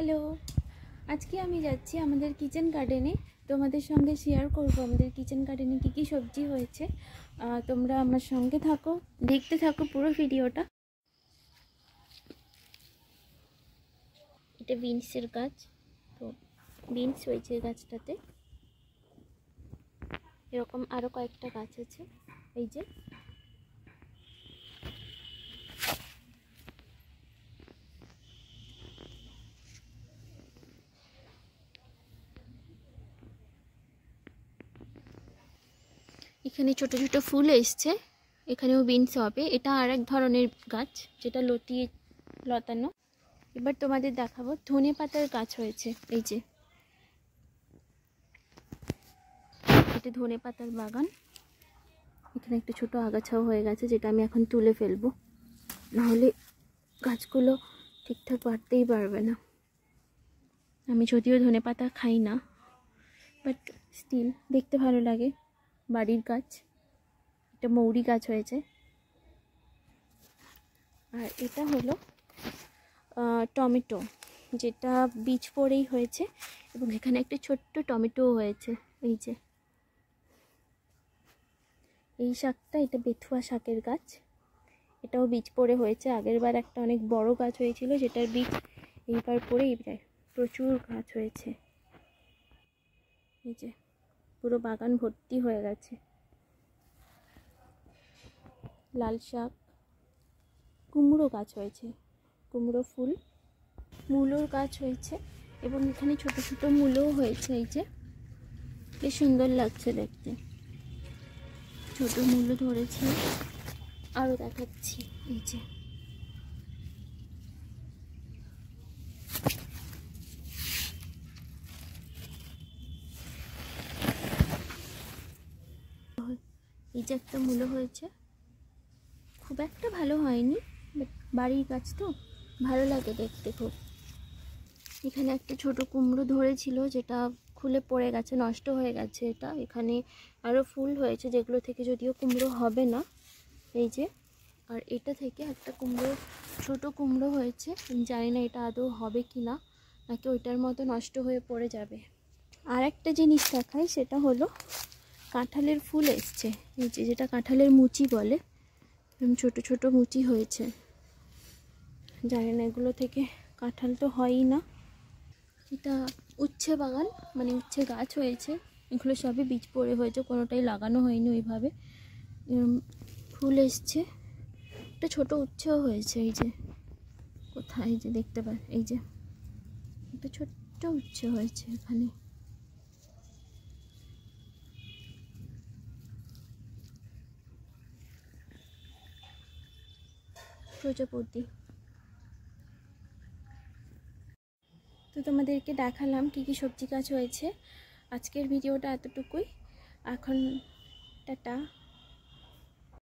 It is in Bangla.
হ্যালো, আজকে আমি যাচ্ছি আমাদের কিচেন গার্ডেনে। তোমাদের সঙ্গে শেয়ার করব আমাদের কিচেন গার্ডেনে কী কী সবজি হয়েছে। তোমরা আমার সঙ্গে থাকো, দেখতে থাকো পুরো ভিডিওটা। এটা বিনসের গাছ, তো বিনস হয়েছে গাছটাতে। এরকম আরও কয়েকটা গাছ আছে, এই যে। এখানে ছোট ছোট ফুল এসছে, এখানেও বিনস হবে। এটা আর এক ধরনের গাছ, যেটা লতিয়ে লতানো। এবার তোমাদের দেখাবো ধনে পাতার গাছ হয়েছে, এই যে। এটা ধনে পাতার বাগান। এখানে একটা ছোট আগাছাও হয়ে গেছে, যেটা আমি এখন তুলে ফেলবো, নাহলে গাছগুলো ঠিকঠাক বাড়তেই পারবে না। আমি যদিও ধনে পাতা খাই না, বাট স্টিল দেখতে ভালো লাগে। বাড়ির গাছ। এটা মৌরি গাছ হয়েছে। আর এটা হলো টমেটো, যেটা বীজ পড়েই হয়েছে, এবং এখানে একটা ছোট্ট টমেটো হয়েছে, এই যে। এই শাকটা, এটা বেথুয়া শাকের গাছ, এটাও বীজ পড়ে হয়েছে। আগের বার একটা অনেক বড় গাছ হয়েছিল, যেটার বীজ এইবার পড়েই প্রচুর গাছ হয়েছে, এই যে। পুরো বাগান ভর্তি হয়ে গেছে। লাল শাক, কুমড়ো গাছ হয়েছে, কুমড়ো ফুল, মূলোর গাছ হয়েছে, এবং এখানে ছোট ছোট মূলও হয়েছে, এই যে। বেশ সুন্দর লাগছে দেখতে। ছোট মূলো ধরেছে, আরও দেখাচ্ছি, এই যে। এই যে একটা মূলো হয়েছে, খুব একটা ভালো হয়নি, বাট বাড়ির গাছ তো ভালো লাগে দেখতে খুব। এখানে একটা ছোট কুমড়ো ধরেছিল, যেটা খুলে পড়ে গেছে, নষ্ট হয়ে গেছে। এটা এখানে আরও ফুল হয়েছে, যেগুলো থেকে যদিও কুমড়ো হবে না, এই যে। আর এটা থেকে একটা কুমড়ো, ছোট কুমড়ো হয়েছে। আমি জানি না এটা আদৌ হবে কি না, নাকি ওইটার মতো নষ্ট হয়ে পড়ে যাবে। আর একটা জিনিস দেখাই, সেটা হলো কাঁঠালের ফুল এসছে, এই যে, যেটা কাঁঠালের মুচি বলে। ছোট ছোট মুচি হয়েছে, জানি না এগুলো থেকে কাঁঠাল তো হয়ই না। এটা উচ্ছে বাগান, মানে উচ্ছে গাছ হয়েছে। এগুলো সবই বীজ পড়ে হয়েছে, কোনোটাই লাগানো হয়নি ওইভাবে। ফুল এসছে, একটা ছোট উচ্ছেও হয়েছে, এই যে। কোথায়, এই যে দেখতে পাই, এই যে একটা ছোট্ট উচ্ছে হয়েছে এখানে। প্রজাপতি। তো তোমাদেরকে দেখালাম কী কী সবজি গাছ হয়েছে। আজকের ভিডিওটা এতটুকুই। এখন টাটা।